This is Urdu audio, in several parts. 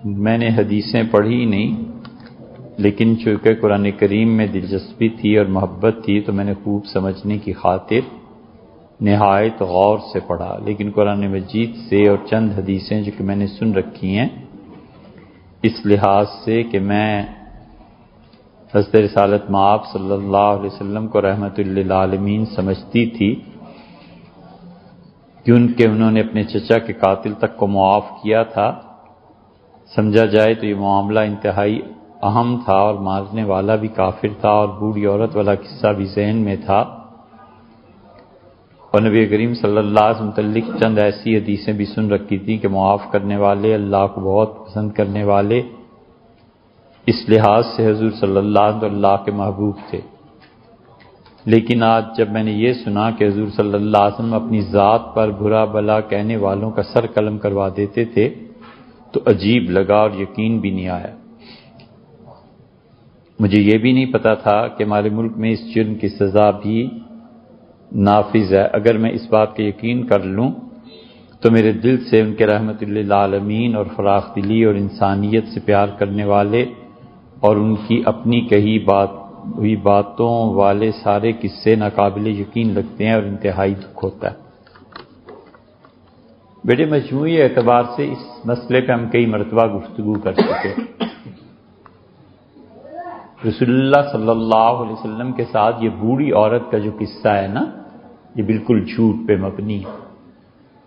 میں نے حدیثیں پڑھی نہیں، لیکن چونکہ قرآن کریم میں دلچسپی تھی اور محبت تھی تو میں نے خوب سمجھنے کی خاطر نہایت غور سے پڑھا، لیکن قرآن مجید سے اور چند حدیثیں جو کہ میں نے سن رکھی ہیں اس لحاظ سے کہ میں حضرت رسالت مآب صلی اللہ علیہ وسلم کو رحمت للعالمین سمجھتی تھی کیونکہ انہوں نے اپنے چچا کے قاتل تک کو معاف کیا تھا۔ سمجھا جائے تو یہ معاملہ انتہائی اہم تھا اور مارنے والا بھی کافر تھا، اور بوڑھی عورت والا قصہ بھی ذہن میں تھا، اور نبی کریم صلی اللہ علیہ وسلم متعلق چند ایسی حدیثیں بھی سن رکھی تھیں کہ معاف کرنے والے اللہ کو بہت پسند کرنے والے، اس لحاظ سے حضور صلی اللہ علیہ وسلم اللہ کے محبوب تھے۔ لیکن آج جب میں نے یہ سنا کہ حضور صلی اللہ علیہ وسلم اپنی ذات پر برا بلا کہنے والوں کا سر قلم کروا دیتے تھے تو عجیب لگا اور یقین بھی نہیں آیا۔ مجھے یہ بھی نہیں پتا تھا کہ ہمارے ملک میں اس جرم کی سزا بھی نافذ ہے۔ اگر میں اس بات کا یقین کر لوں تو میرے دل سے ان کے رحمت للعالمین اور فراخ دلی اور انسانیت سے پیار کرنے والے اور ان کی اپنی کہی ہوئی باتوں والے سارے قصے ناقابل یقین لگتے ہیں اور انتہائی دکھ ہوتا ہے۔ بڑے مجموعی اعتبار سے اس مسئلے پہ ہم کئی مرتبہ گفتگو کر چکے۔ رسول اللہ صلی اللہ علیہ وسلم کے ساتھ یہ بوڑھی عورت کا جو قصہ ہے نا، یہ بالکل جھوٹ پہ مبنی ہے۔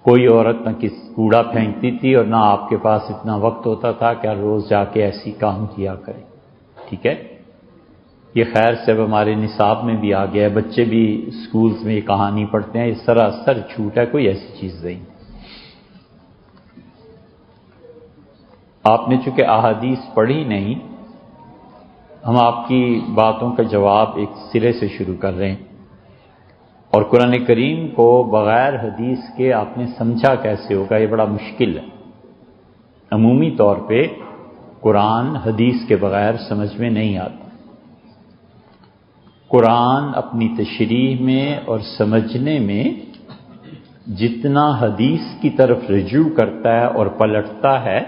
کوئی عورت نہ کوڑا پھینکتی تھی اور نہ آپ کے پاس اتنا وقت ہوتا تھا کہ ہر روز جا کے ایسی کام کیا کرے، ٹھیک ہے؟ یہ خیر سے اب ہمارے نصاب میں بھی آ گیا ہے، بچے بھی سکولز میں یہ کہانی پڑھتے ہیں۔ یہ سراسر جھوٹ ہے، کوئی ایسی چیز نہیں۔ آپ نے چونکہ احادیث پڑھی نہیں، ہم آپ کی باتوں کا جواب ایک سرے سے شروع کر رہے ہیں، اور قرآن کریم کو بغیر حدیث کے آپ نے سمجھا کیسے ہوگا، یہ بڑا مشکل ہے۔ عمومی طور پہ قرآن حدیث کے بغیر سمجھ میں نہیں آتا۔ قرآن اپنی تشریح میں اور سمجھنے میں جتنا حدیث کی طرف رجوع کرتا ہے اور پلٹتا ہے،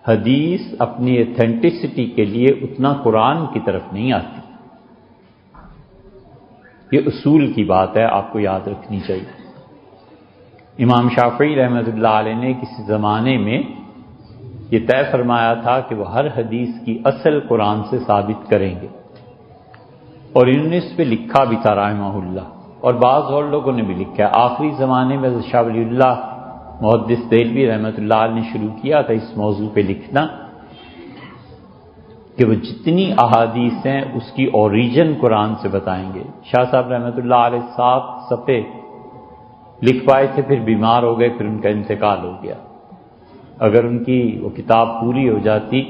حدیث اپنی ایتھینٹسٹی کے لیے اتنا قرآن کی طرف نہیں آتی۔ یہ اصول کی بات ہے، آپ کو یاد رکھنی چاہیے۔ امام شافعی رحمۃ اللہ علیہ نے کسی زمانے میں یہ طے فرمایا تھا کہ وہ ہر حدیث کی اصل قرآن سے ثابت کریں گے، اور انہوں نے اس پہ لکھا بھی تھا رحمہ اللہ، اور بعض اور لوگوں نے بھی لکھا ہے۔ آخری زمانے میں شاہ ولی اللہ محدث دہلوی رحمۃ اللہ علیہ نے شروع کیا تھا اس موضوع پہ لکھنا کہ وہ جتنی احادیث ہیں اس کی اوریجن قرآن سے بتائیں گے۔ شاہ صاحب رحمۃ اللہ علیہ 7 صفحے لکھ پائے تھے، پھر بیمار ہو گئے، پھر ان کا انتقال ہو گیا۔ اگر ان کی وہ کتاب پوری ہو جاتی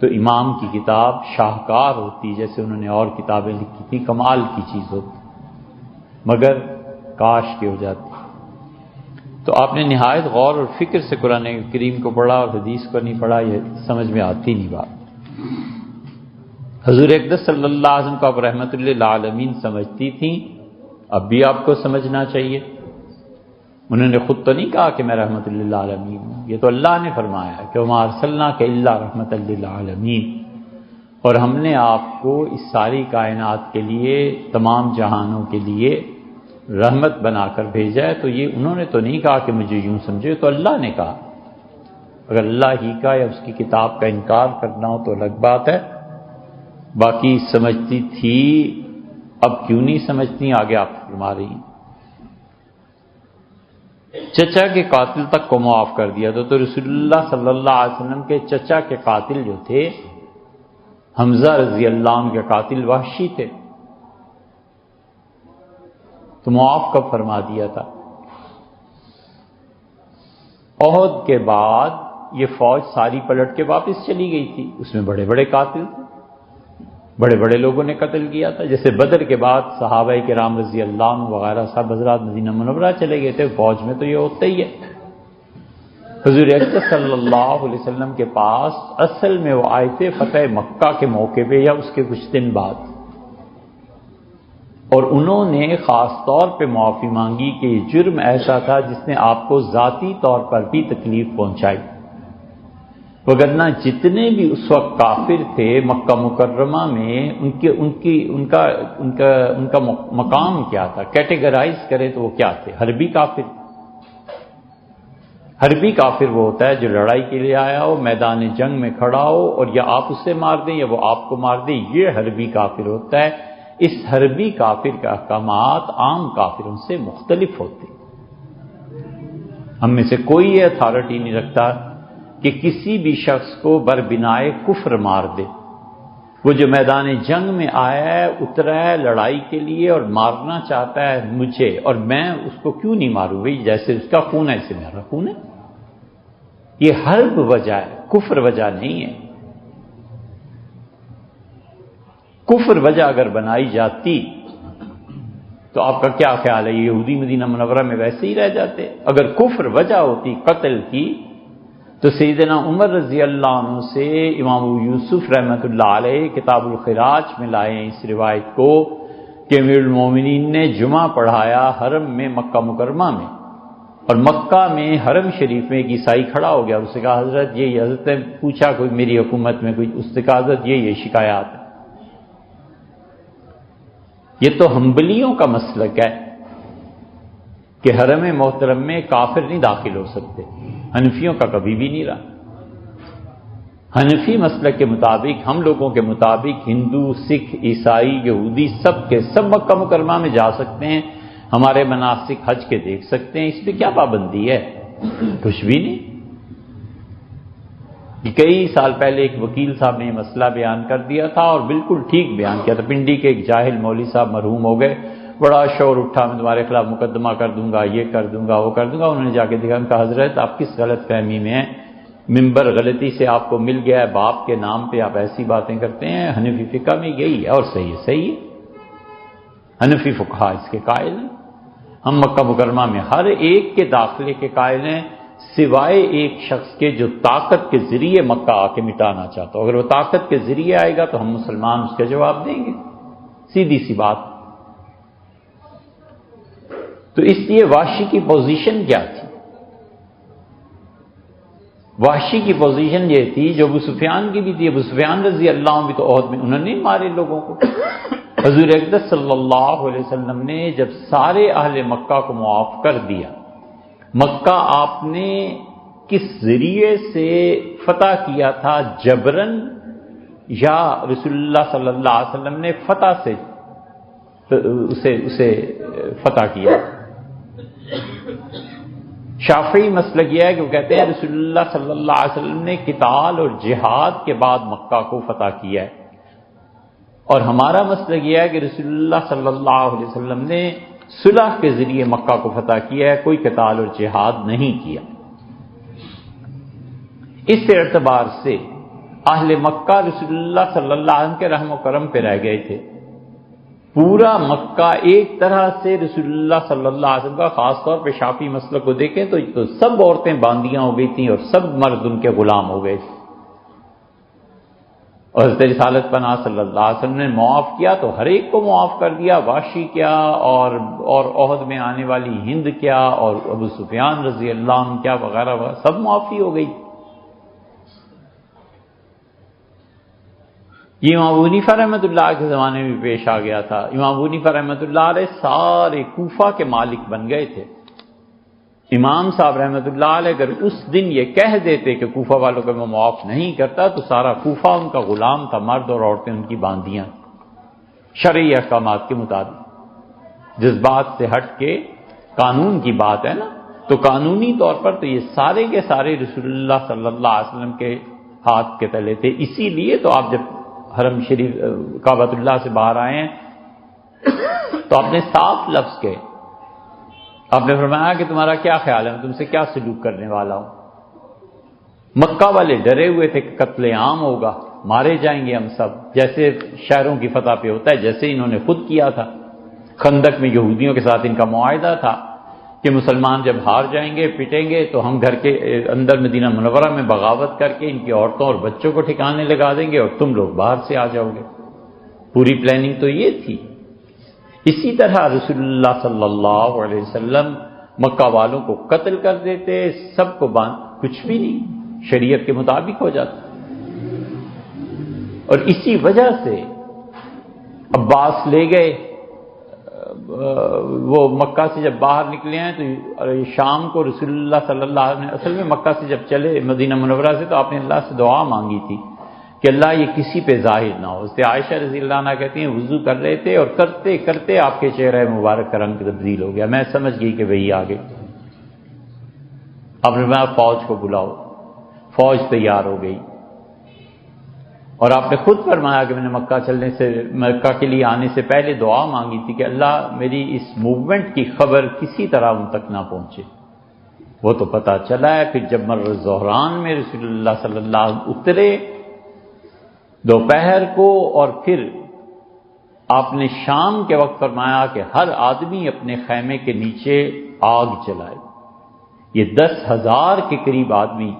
تو امام کی کتاب شاہکار ہوتی، جیسے انہوں نے اور کتابیں لکھی تھی، کمال کی چیز ہوتی، مگر کاش کی ہو جاتی۔ تو آپ نے نہایت غور اور فکر سے قرآن کریم کو پڑھا اور حدیث کو نہیں پڑھا، یہ سمجھ میں آتی نہیں بات۔ حضور اقدس صلی اللہ علیہ وسلم کو آپ رحمت للعالمین سمجھتی تھیں، اب بھی آپ کو سمجھنا چاہیے۔ انہوں نے خود تو نہیں کہا کہ میں رحمت للعالمین ہوں، یہ تو اللہ نے فرمایا ہے کہ وما ارسلناک الا رحمت للعالمین، اور ہم نے آپ کو اس ساری کائنات کے لیے، تمام جہانوں کے لیے رحمت بنا کر بھیجا ہے۔ تو یہ انہوں نے تو نہیں کہا کہ مجھے یوں سمجھے، تو اللہ نے کہا۔ اگر اللہ ہی کا یا اس کی کتاب کا انکار کرنا ہو تو الگ بات ہے، باقی سمجھتی تھی، اب کیوں نہیں سمجھتی، آگے آپ فرما رہی ہیں۔ چچا کے قاتل تک کو معاف کر دیا تو رسول اللہ صلی اللہ علیہ وسلم کے چچا کے قاتل جو تھے، حمزہ رضی اللہ عنہ کے قاتل وحشی تھے، تو معاف کب فرما دیا تھا؟ احد کے بعد یہ فوج ساری پلٹ کے واپس چلی گئی تھی، اس میں بڑے بڑے قاتل تھے، بڑے بڑے لوگوں نے قتل کیا تھا۔ جیسے بدر کے بعد صحابہ کرام رضی اللہ عنہ وغیرہ سب حضرات مدینہ منورہ چلے گئے تھے، فوج میں تو یہ ہوتا ہی ہے۔ حضور اکرم صلی اللہ علیہ وسلم کے پاس اصل میں وہ آئے تھے فتح مکہ کے موقع پہ یا اس کے کچھ دن بعد، اور انہوں نے خاص طور پہ معافی مانگی کہ یہ جرم ایسا تھا جس نے آپ کو ذاتی طور پر بھی تکلیف پہنچائی۔ وگرنہ جتنے بھی اس وقت کافر تھے مکہ مکرمہ میں ان کا مقام کیا تھا، کیٹیگرائز کرے تو وہ کیا تھے؟ حربی کافر۔ حربی کافر وہ ہوتا ہے جو لڑائی کے لیے آیا ہو، میدان جنگ میں کھڑا ہو، اور یا آپ اسے مار دیں یا وہ آپ کو مار دیں، یہ حربی کافر ہوتا ہے۔ اس حربی کافر کے احکامات عام کافروں سے مختلف ہوتے ہیں۔ ہم میں سے کوئی یہ اتھارٹی نہیں رکھتا کہ کسی بھی شخص کو بربنائے کفر مار دے۔ وہ جو میدان جنگ میں آیا ہے، اترا ہے لڑائی کے لیے اور مارنا چاہتا ہے مجھے، اور میں اس کو کیوں نہیں ماروں؟ بھائی جیسے اس کا خون ہے ایسے میرا خون ہے۔ یہ حرب وجہ ہے، کفر وجہ نہیں ہے۔ کفر وجہ اگر بنائی جاتی تو آپ کا کیا خیال ہے؟ یہودی مدینہ منورہ میں ویسے ہی رہ جاتے؟ اگر کفر وجہ ہوتی قتل کی تو سیدنا عمر رضی اللہ عنہ سے امام ابو یوسف رحمۃ اللہ علیہ کتاب الخراج میں لائے ہیں اس روایت کو کہ امیر المومنین نے جمعہ پڑھایا حرم میں مکہ مکرمہ میں، اور مکہ میں حرم شریف میں ایک عیسائی کھڑا ہو گیا، اس سے کہا حضرت یہ حضرت نے پوچھا کوئی میری حکومت میں کوئی، اس سے کہا حضرت یہ شکایات ہے۔ یہ تو حنبلیوں کا مسلک ہے کہ حرم محترم میں کافر نہیں داخل ہو سکتے، حنفیوں کا کبھی بھی نہیں رہا۔ حنفی مسلک کے مطابق، ہم لوگوں کے مطابق، ہندو، سکھ، عیسائی، یہودی سب کے سب مکہ مکرمہ میں جا سکتے ہیں، ہمارے مناسک حج کے دیکھ سکتے ہیں، اس پہ کیا پابندی ہے؟ کچھ بھی نہیں۔ کئی سال پہلے ایک وکیل صاحب نے یہ مسئلہ بیان کر دیا تھا اور بالکل ٹھیک بیان کیا تھا۔ پنڈی کے ایک جاہل مولوی صاحب مرحوم ہو گئے، بڑا شور اٹھا میں تمہارے خلاف مقدمہ کر دوں گا، یہ کر دوں گا، وہ کر دوں گا۔ انہوں نے جا کے دیکھا، ان کا حضرت آپ کس غلط فہمی میں ہیں؟ ممبر غلطی سے آپ کو مل گیا ہے، باپ کے نام پہ آپ ایسی باتیں کرتے ہیں، حنفی فقہ میں یہی ہے اور صحیح ہے، صحیح ہے۔ حنفی فقہا اس کے قائل ہیں۔ ہم مکہ مکرمہ میں ہر ایک کے داخلے کے قائل ہیں، سوائے ایک شخص کے جو طاقت کے ذریعے مکہ آ کے مٹانا چاہتا ہو۔ اگر وہ طاقت کے ذریعے آئے گا تو ہم مسلمان اس کا جواب دیں گے، سیدھی سی بات۔ تو اس لیے وحشی کی پوزیشن کیا تھی؟ وحشی کی پوزیشن یہ تھی جو ابو سفیان کی بھی تھی۔ ابو سفیان رضی اللہ عنہ بھی تو عہد میں انہوں نے مارے لوگوں کو۔ حضور اقدس صلی اللہ علیہ وسلم نے جب سارے اہل مکہ کو معاف کر دیا، مکہ آپ نے کس ذریعے سے فتح کیا تھا؟ جبرن یا رسول اللہ صلی اللہ علیہ وسلم نے فتح سے اسے فتح کیا؟ شافعی مسلک یہ ہے کہ وہ کہتے ہیں رسول اللہ صلی اللہ علیہ وسلم نے قتال اور جہاد کے بعد مکہ کو فتح کیا ہے، اور ہمارا مسلک یہ ہے کہ رسول اللہ صلی اللہ علیہ وسلم نے صلح کے ذریعے مکہ کو فتح کیا ہے، کوئی قتال اور جہاد نہیں کیا۔ اس اعتبار سے اہل مکہ رسول اللہ صلی اللہ علیہ وسلم کے رحم و کرم پہ رہ گئے تھے۔ پورا مکہ ایک طرح سے رسول اللہ صلی اللہ علیہ وسلم کا، خاص طور پہ شافعی مسلک کو دیکھیں تو سب عورتیں باندیاں ہو گئی تھیں اور سب مرد ان کے غلام ہو گئے تھے، اور حضرت رسالت پناہ صلی اللہ علیہ وسلم نے معاف کیا تو ہر ایک کو معاف کر دیا، وحشی کیا اور عہد میں آنے والی ہند کیا اور ابو سفیان رضی اللہ عنہ کیا وغیرہ وغیرہ، سب معافی ہو گئی۔ یہ امام ابو حنیفہ رحمۃ اللہ کے زمانے میں پیش آ گیا تھا۔ امام ابو حنیفہ رحمۃ اللہ علیہ سارے کوفہ کے مالک بن گئے تھے۔ امام صاحب رحمۃ اللہ علیہ اگر اس دن یہ کہہ دیتے کہ کوفہ والوں کو میں معاف نہیں کرتا تو سارا کوفہ ان کا غلام تھا، مرد اور عورتیں ان کی باندیاں، شرعی احکامات کے مطابق۔ جذبات سے ہٹ کے قانون کی بات ہے نا، تو قانونی طور پر تو یہ سارے کے سارے رسول اللہ صلی اللہ علیہ وسلم کے ہاتھ کے تلے تھے۔ اسی لیے تو آپ جب حرم شریف کعبۃ اللہ سے باہر آئے ہیں تو آپ نے صاف لفظ کہے، آپ نے فرمایا کہ تمہارا کیا خیال ہے، میں تم سے کیا سلوک کرنے والا ہوں؟ مکہ والے ڈرے ہوئے تھے کہ قتل عام ہوگا، مارے جائیں گے ہم سب، جیسے شہروں کی فتح پہ ہوتا ہے، جیسے انہوں نے خود کیا تھا۔ خندق میں یہودیوں کے ساتھ ان کا معاہدہ تھا کہ مسلمان جب ہار جائیں گے، پٹیں گے تو ہم گھر کے اندر مدینہ منورہ میں بغاوت کر کے ان کی عورتوں اور بچوں کو ٹھکانے لگا دیں گے اور تم لوگ باہر سے آ جاؤ گے۔ پوری پلاننگ تو یہ تھی۔ اسی طرح رسول اللہ صلی اللہ علیہ وسلم مکہ والوں کو قتل کر دیتے، سب کو کچھ بھی نہیں، شریعت کے مطابق ہو جاتا. اور اسی وجہ سے عباس لے گئے، وہ مکہ سے جب باہر نکلے ہیں تو شام کو رسول اللہ صلی اللہ علیہ وسلم اصل میں مکہ سے جب چلے مدینہ منورہ سے تو آپ نے اللہ سے دعا مانگی تھی کہ اللہ یہ کسی پہ ظاہر نہ ہو. اس سے عائشہ رضی اللہ عنہ کہتی ہیں وضو کر رہے تھے اور کرتے کرتے آپ کے چہرہ مبارک کا رنگ تبدیل ہو گیا، میں سمجھ گئی کہ وہی آگے. اب میں فوج کو بلاؤ، فوج تیار ہو گئی. اور آپ نے خود فرمایا کہ میں نے مکہ کے لیے آنے سے پہلے دعا مانگی تھی کہ اللہ میری اس موومنٹ کی خبر کسی طرح ان تک نہ پہنچے. وہ تو پتہ چلا ہے. پھر جب مر ظہران میں رسول اللہ صلی اللہ علیہ وسلم اترے دوپہر کو، اور پھر آپ نے شام کے وقت فرمایا کہ ہر آدمی اپنے خیمے کے نیچے آگ جلائے. یہ 10,000 کے قریب آدمی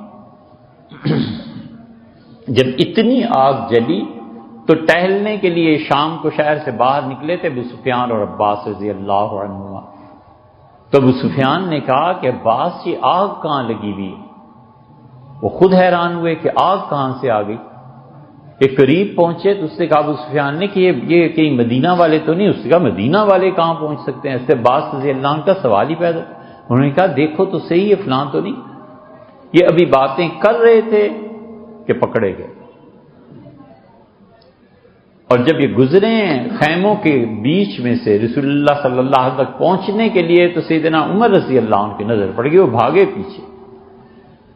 جب اتنی آگ جلی تو ٹہلنے کے لیے شام کو شہر سے باہر نکلے تھے ابو سفیان اور عباس رضی اللہ عنہما. تو ابو سفیان نے کہا کہ عباس یہ آگ کہاں لگی ہوئی؟ وہ خود حیران ہوئے کہ آگ کہاں سے آ گئی. کہ قریب پہنچے تو اس سے کہا ابو سفیان نے کہ یہ کہیں مدینہ والے تو نہیں؟ اس نے کہا مدینہ والے کہاں پہنچ سکتے ہیں؟ اس سے عباس رضی اللہ عنہ کا سوال ہی پیدا. انہوں نے کہا دیکھو تو صحیح ہے فلاں تو نہیں. یہ ابھی باتیں کر رہے تھے کہ پکڑے گئے. اور جب یہ گزرے خیموں کے بیچ میں سے رسول اللہ صلی اللہ علیہ وسلم تک پہنچنے کے لیے تو سیدنا عمر رضی اللہ عنہ کی نظر پڑ گئی، وہ بھاگے پیچھے.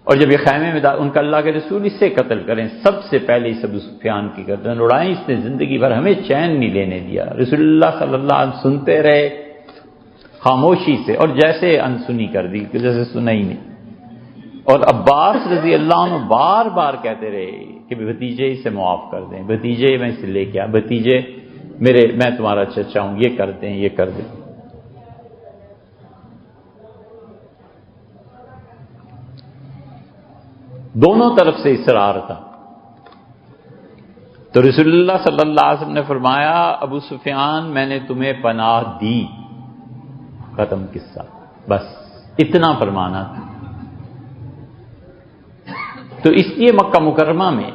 اور جب یہ خیمے میں ان کا اللہ کے رسول اس سے قتل کریں، سب سے پہلے اس ابو سفیان کی گردن اڑائیں. اس نے زندگی بھر ہمیں چین نہیں لینے دیا. رسول اللہ صلی اللہ علیہ وسلم سنتے رہے خاموشی سے، اور جیسے انسنی کر دی کہ جیسے سنا ہی نہیں. اور عباس رضی اللہ عنہ بار بار کہتے رہے کہ بھتیجے اسے معاف کر دیں، بھتیجے میں اسے لے کے آ، بھتیجے میں تمہارا چچا ہوں، یہ کر دیں یہ کر دیں. دونوں طرف سے اصرار تھا. تو رسول اللہ صلی اللہ علیہ وسلم نے فرمایا ابو سفیان میں نے تمہیں پناہ دی، ختم قصہ. بس اتنا فرمانا تھا. تو اس لیے مکہ مکرمہ میں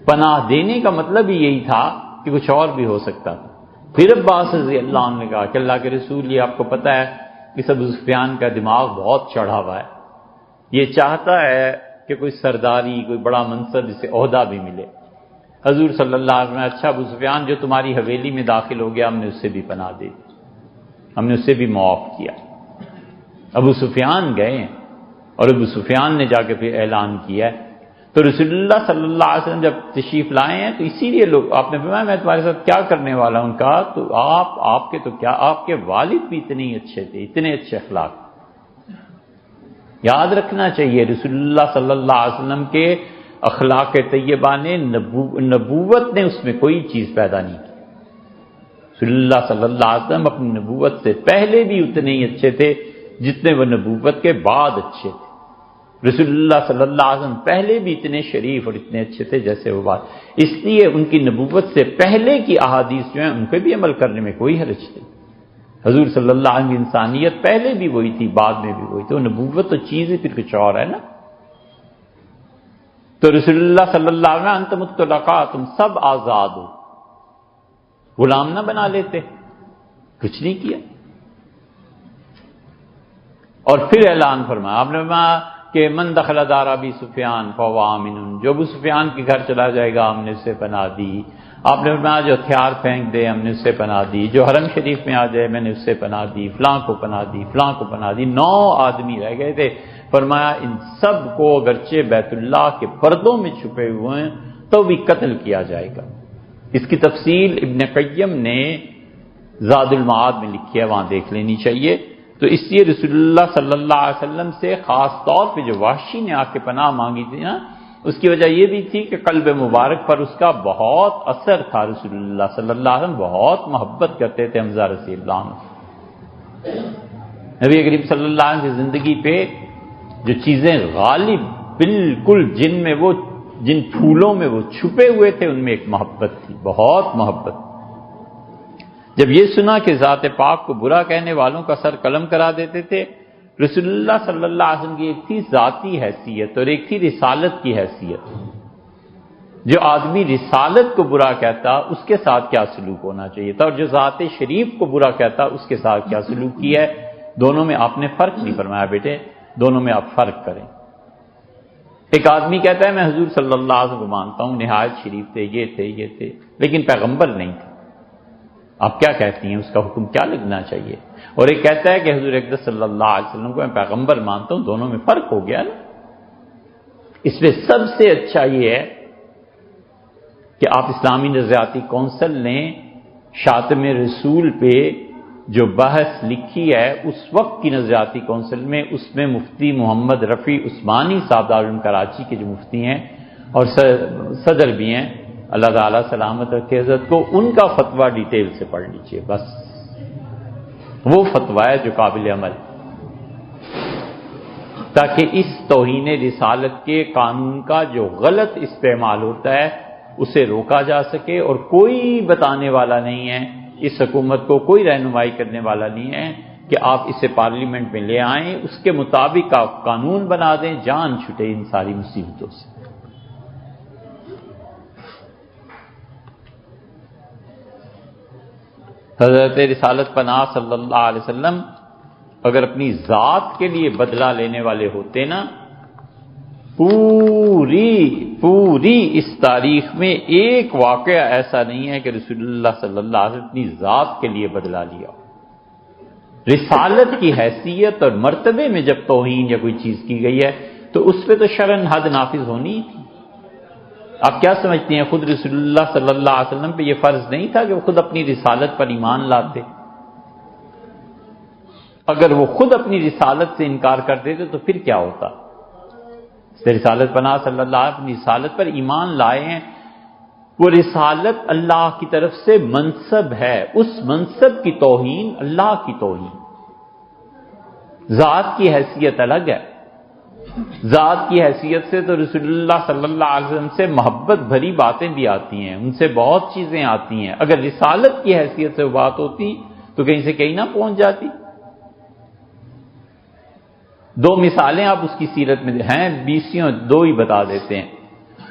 پناہ دینے کا مطلب ہی یہی تھا کہ کچھ اور بھی ہو سکتا تھا. پھر عباس رضی اللہ عنہ نے کہا کہ اللہ کے رسول یہ آپ کو پتہ ہے اس ابو سفیان کا دماغ بہت چڑھا ہوا ہے، یہ چاہتا ہے کہ کوئی سرداری کوئی بڑا منصب اسے عہدہ بھی ملے. حضور صلی اللہ علیہ وسلم اچھا ابو سفیان جو تمہاری حویلی میں داخل ہو گیا ہم نے اس سے بھی پناہ دے دی، ہم نے اسے بھی معاف کیا. ابو سفیان گئے اور ابو سفیان نے جا کے پھر اعلان کیا ہے. تو رسول اللہ صلی اللہ علیہ وسلم جب تشریف لائے ہیں تو اسی لیے لوگ آپ نے فرمایا میں تمہارے ساتھ کیا کرنے والا ہوں. کہا تو آپ کے تو کیا آپ کے والد بھی اتنے ہی اچھے تھے، اتنے اچھے اخلاق. یاد رکھنا چاہیے رسول اللہ صلی اللہ علیہ وسلم کے اخلاق طیبہ نے نبوت نے اس میں کوئی چیز پیدا نہیں کی. رسول اللہ صلی اللہ علیہ وسلم اپنی نبوت سے پہلے بھی اتنے ہی اچھے تھے جتنے وہ نبوت کے بعد اچھے تھے. رسول اللہ صلی اللہ علیہ وسلم پہلے بھی اتنے شریف اور اتنے اچھے تھے جیسے وہ بعد. اس لیے ان کی نبوت سے پہلے کی احادیث جو ہیں ان پہ بھی عمل کرنے میں کوئی حرج نہیں. حضور صلی اللہ علیہ وسلم کی انسانیت پہلے بھی وہی تھی بعد میں بھی وہی. تو نبوت تو چیز ہے پھر کچھ اور ہے نا. تو رسول اللہ صلی اللہ علیہ وسلم انتم الطلقاء تم سب آزاد ہو، غلام نہ بنا لیتے، کچھ نہیں کیا. اور پھر اعلان فرمایا آپ نے فرمایا کہ من دخل دار ابی سفیان فهو آمن، جو ابو سفیان کے گھر چلا جائے گا ہم نے اس سے پناہ دی. آپ نے فرمایا جو ہتھیار پھینک دے ہم نے اس سے پناہ دی، جو حرم شریف میں آ جائے میں نے اس سے پناہ دی، فلاں کو پناہ دی، فلاں کو پناہ دی. 9 آدمی رہ گئے تھے. فرمایا ان سب کو اگرچہ بیت اللہ کے پردوں میں چھپے ہوئے ہیں تو بھی قتل کیا جائے گا. اس کی تفصیل ابن قیم نے زاد المعاد میں لکھی ہے، وہاں دیکھ لینی چاہیے. تو اس لیے رسول اللہ صلی اللہ علیہ وسلم سے خاص طور پہ جو وحشی نے آ کے پناہ مانگی تھی نا، اس کی وجہ یہ بھی تھی کہ قلب مبارک پر اس کا بہت اثر تھا. رسول اللہ صلی اللہ علیہ وسلم بہت محبت کرتے تھے حمزہ رضی اللہ عنہ. نبی کریم صلی اللہ علیہ وسلم کی زندگی پہ جو چیزیں غالب بالکل جن پھولوں میں وہ چھپے ہوئے تھے ان میں ایک محبت تھی، بہت محبت. جب یہ سنا کہ ذات پاک کو برا کہنے والوں کا سر قلم کرا دیتے تھے رسول اللہ صلی اللہ علیہ وسلم کی ایک تھی ذاتی حیثیت اور ایک تھی رسالت کی حیثیت. جو آدمی رسالت کو برا کہتا اس کے ساتھ کیا سلوک ہونا چاہیے تھا، اور جو ذات شریف کو برا کہتا اس کے ساتھ کیا سلوک کیا ہے. دونوں میں آپ نے فرق نہیں فرمایا بیٹے، دونوں میں آپ فرق کریں. ایک آدمی کہتا ہے میں حضور صلی اللہ علیہ وسلم کو مانتا ہوں، نہایت شریف تھے، یہ تھے لیکن پیغمبر نہیں تھے. آپ کیا کہتی ہیں، اس کا حکم کیا لگنا چاہیے؟ اور ایک کہتا ہے کہ حضور اقدس صلی اللہ علیہ وسلم کو میں پیغمبر مانتا ہوں. دونوں میں فرق ہو گیا نا. اس میں سب سے اچھا یہ ہے کہ آپ اسلامی نظریاتی کونسل نے شاتم رسول پہ جو بحث لکھی ہے اس وقت کی نظریاتی کونسل میں، اس میں مفتی محمد رفیع عثمانی صاحب دارالعلوم کراچی کے جو مفتی ہیں اور صدر بھی ہیں، اللہ تعالیٰ سلامت رکھے حضرت کو، ان کا فتویٰ ڈیٹیل سے پڑھ لیجیے. بس وہ فتویٰ ہے جو قابل عمل، تاکہ اس توہین رسالت کے قانون کا جو غلط استعمال ہوتا ہے اسے روکا جا سکے. اور کوئی بتانے والا نہیں ہے اس حکومت کو، کوئی رہنمائی کرنے والا نہیں ہے کہ آپ اسے پارلیمنٹ میں لے آئیں، اس کے مطابق آپ قانون بنا دیں، جان چھٹے ان ساری مصیبتوں سے. حضرت رسالت پناہ صلی اللہ علیہ وسلم اگر اپنی ذات کے لیے بدلہ لینے والے ہوتے نا، پوری اس تاریخ میں ایک واقعہ ایسا نہیں ہے کہ رسول اللہ صلی اللہ علیہ وسلم اپنی ذات کے لیے بدلہ لیا. رسالت کی حیثیت اور مرتبے میں جب توہین یا کوئی چیز کی گئی ہے تو اس پہ تو شرعاً حد نافذ ہونی تھی. آپ کیا سمجھتے ہیں خود رسول اللہ صلی اللہ علیہ وسلم پہ یہ فرض نہیں تھا کہ وہ خود اپنی رسالت پر ایمان لاتے؟ اگر وہ خود اپنی رسالت سے انکار کر دیتے تو پھر کیا ہوتا؟ رسالت پناہ صلی اللہ علیہ وسلم اپنی رسالت پر ایمان لائے ہیں. وہ رسالت اللہ کی طرف سے منصب ہے، اس منصب کی توہین اللہ کی توہین. ذات کی حیثیت الگ ہے. ذات کی حیثیت سے تو رسول اللہ صلی اللہ علیہ وسلم سے محبت بھری باتیں بھی آتی ہیں، ان سے بہت چیزیں آتی ہیں. اگر رسالت کی حیثیت سے بات ہوتی تو کہیں سے کہیں نہ پہنچ جاتی. دو مثالیں آپ اس کی سیرت میں ہیں، 20 دو ہی بتا دیتے ہیں.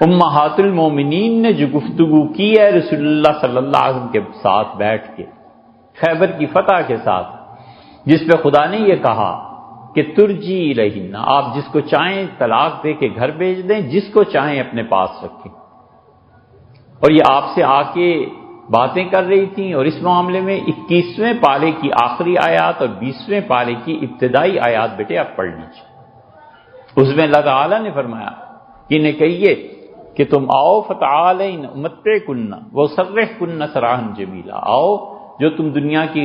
امہات المومنین نے جو گفتگو کی ہے رسول اللہ صلی اللہ علیہ وسلم کے ساتھ بیٹھ کے خیبر کی فتح کے ساتھ، جس پہ خدا نے یہ کہا کہ ترجی الیہن، آپ جس کو چاہیں طلاق دے کے گھر بھیج دیں، جس کو چاہیں اپنے پاس رکھیں. اور یہ آپ سے آ کے باتیں کر رہی تھیں، اور اس معاملے میں 21ویں پارے کی آخری آیات اور 20ویں پارے کی ابتدائی آیات بیٹے آپ پڑھ لیجیے. اس میں اللہ تعالیٰ نے فرمایا کہ انہیں کہیے کہ تم آؤ فتعالین امتعکن واسرحکن سراحا جمیلا، آؤ جو تم دنیا کی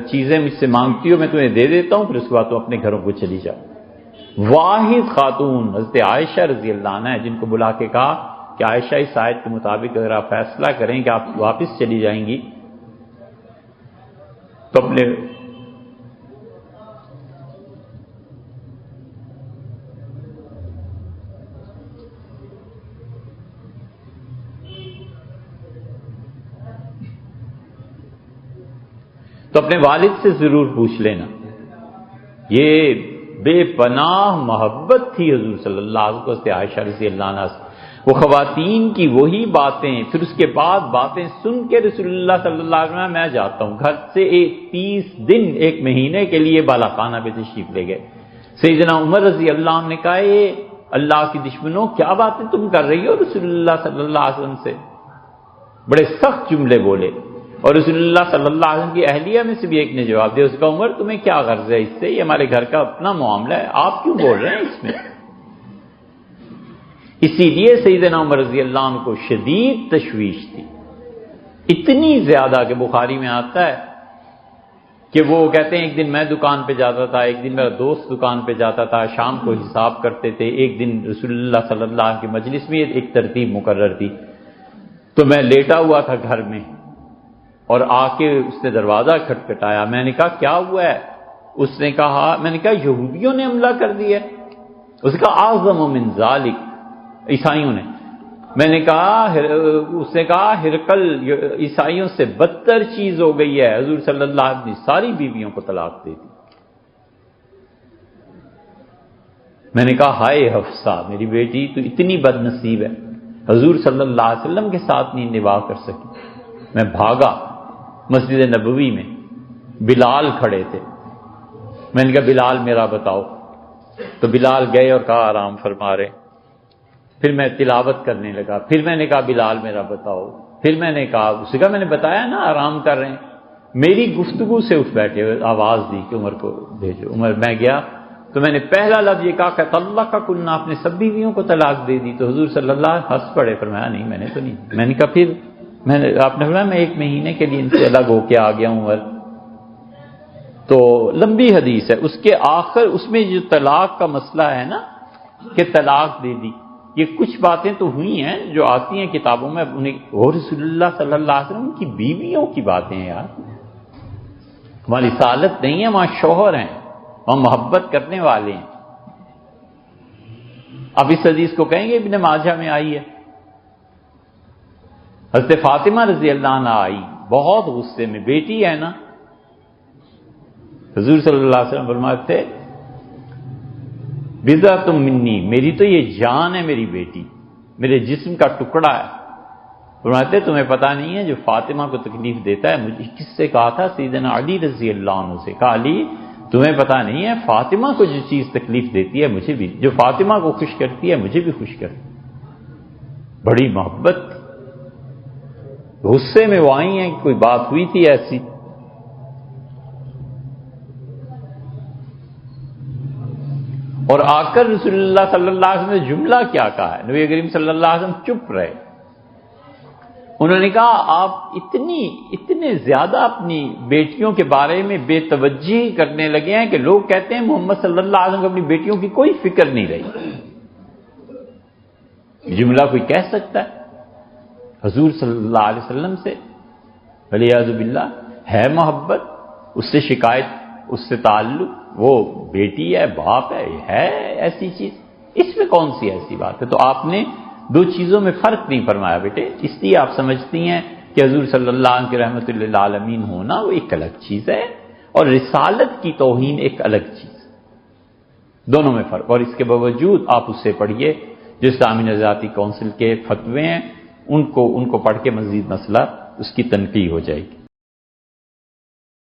چیزیں مجھ سے مانگتی ہو میں تمہیں دے دیتا ہوں، پھر اس کے بعد تم اپنے گھروں کو چلی جاؤ. واحد خاتون حضرت عائشہ رضی اللہ عنہ ہے جن کو بلا کے کہا کہ عائشہ اس آیت کے مطابق اگر آپ فیصلہ کریں کہ آپ واپس چلی جائیں گی تو اپنے والد سے ضرور پوچھ لینا. یہ بے پناہ محبت تھی حضور صلی اللہ علیہ وسلم سے عائشہ رضی اللہ عنہ سے. وہ خواتین کی وہی باتیں، پھر اس کے بعد باتیں سن کے رسول اللہ صلی اللہ علیہ وسلم میں جاتا ہوں گھر سے 30 دن 1 مہینے کے لیے بالا خانہ پہ تشریف لے گئے. سیدنا عمر رضی اللہ عنہ نے کہا یہ اللہ کی دشمنوں کیا باتیں تم کر رہی ہو رسول اللہ صلی اللہ علیہ وسلم سے. بڑے سخت جملے بولے، اور رسول اللہ صلی اللہ علیہ وسلم کی اہلیہ میں سے بھی ایک نے جواب دیا. اس کا عمر تمہیں کیا غرض ہے اس سے، یہ ہمارے گھر کا اپنا معاملہ ہے، آپ کیوں بول رہے ہیں اس میں. اسی لیے سیدنا عمر رضی اللہ عنہ کو شدید تشویش تھی، اتنی زیادہ کہ بخاری میں آتا ہے کہ وہ کہتے ہیں ایک دن میں دکان پہ جاتا تھا، ایک دن میرا دوست دکان پہ جاتا تھا، شام کو حساب کرتے تھے. ایک دن رسول اللہ صلی اللہ علیہ وسلم کی مجلس میں ایک ترتیب مقرر تھی، تو میں لیٹا ہوا تھا گھر میں اور آ کے اس نے دروازہ کھٹکھٹایا. میں نے کہا کیا ہوا ہے؟ اس نے کہا، میں نے کہا یہودیوں نے حملہ کر دیا ہے. اس کا اعظم من ذالک، عیسائیوں نے. میں نے کہا، اس نے کہا ہرقل عیسائیوں سے بدتر چیز ہو گئی ہے، حضور صلی اللہ علیہ وسلم نے ساری بیویوں کو طلاق دے دی. میں نے کہا ہائے حفصہ، میری بیٹی تو اتنی بد نصیب ہے، حضور صلی اللہ علیہ وسلم کے ساتھ نہیں نباہ کر سکی۔ میں بھاگا مسجد نبوی میں، بلال کھڑے تھے، میں نے کہا بلال میرا بتاؤ، تو بلال گئے اور کہا آرام فرما رہے۔ پھر میں تلاوت کرنے لگا، پھر میں نے کہا بلال میرا بتاؤ، پھر میں نے کہا، اس کا میں نے بتایا نا آرام کر رہے ہیں۔ میری گفتگو سے اٹھ بیٹھے، آواز دی کہ عمر کو بھیجو۔ عمر، میں گیا تو میں نے پہلا لفظ یہ کہا کہ اللہ کا کننا، آپ نے سب بیویوں کو طلاق دے دی؟ تو حضور صلی اللہ علیہ وسلم ہنس پڑے، فرمایا نہیں میں نے تو نہیں۔ میں نے کہا پھر آپ نے فرمایا میں 1 مہینے کے لیے ان سے الگ ہو کے آ گیا ہوں عمر۔ تو لمبی حدیث ہے، اس کے آخر اس میں جو طلاق کا مسئلہ ہے نا کہ طلاق دے دی، یہ کچھ باتیں تو ہوئی ہیں جو آتی ہیں کتابوں میں، انہیں اور رسول اللہ صلی اللہ علیہ وسلم کی بیویوں کی باتیں ہیں یار، وہاں رسالت نہیں ہے، وہاں شوہر ہیں، وہاں محبت کرنے والے ہیں۔ اب اس حدیث کو کہیں گے ابن ماجہ میں آئی ہے، حضرت فاطمہ رضی اللہ عنہ آئی بہت غصے میں، بیٹی ہے نا، حضور صلی اللہ علیہ وسلم فرماتے تھے بضعۃ منی، میری تو یہ جان ہے، میری بیٹی میرے جسم کا ٹکڑا ہے۔ فرماتے تمہیں پتہ نہیں ہے جو فاطمہ کو تکلیف دیتا ہے، مجھے کس سے کہا تھا؟ سیدنا علی رضی اللہ عنہ سے کہا، علی تمہیں پتہ نہیں ہے فاطمہ کو جو چیز تکلیف دیتی ہے مجھے بھی، جو فاطمہ کو خوش کرتی ہے مجھے بھی خوش کرتی ہے۔ بڑی محبت، غصے میں وہ آئی ہیں کہ کوئی بات ہوئی تھی ایسی۔ اور آ کر رسول اللہ صلی اللہ علیہ وسلم نے جملہ کیا کہا ہے؟ نبی کریم صلی اللہ علیہ وسلم چپ رہے۔ انہوں نے کہا آپ اتنے زیادہ اپنی بیٹیوں کے بارے میں بے توجہی کرنے لگے ہیں کہ لوگ کہتے ہیں محمد صلی اللہ علیہ وسلم کو اپنی بیٹیوں کی کوئی فکر نہیں رہی۔ جملہ کوئی کہہ سکتا ہے حضور صلی اللہ علیہ وسلم سے؟ والعیاذ باللہ، ہے محبت، اس سے شکایت، اس سے تعلق، وہ بیٹی ہے، باپ ہے ایسی چیز؟ اس میں کون سی ایسی بات ہے؟ تو آپ نے 2 چیزوں میں فرق نہیں فرمایا بیٹے، اس لیے آپ سمجھتی ہیں کہ حضور صلی اللہ علیہ وسلم کی رحمت للعالمین ہونا وہ ایک الگ چیز ہے اور رسالت کی توہین ایک الگ چیز، دونوں میں فرق۔ اور اس کے باوجود آپ اس سے پڑھیے جو اسلامی نظریاتی کونسل کے فتوے ہیں، ان کو پڑھ کے مزید مسئلہ اس کی تنقیح ہو جائے گی۔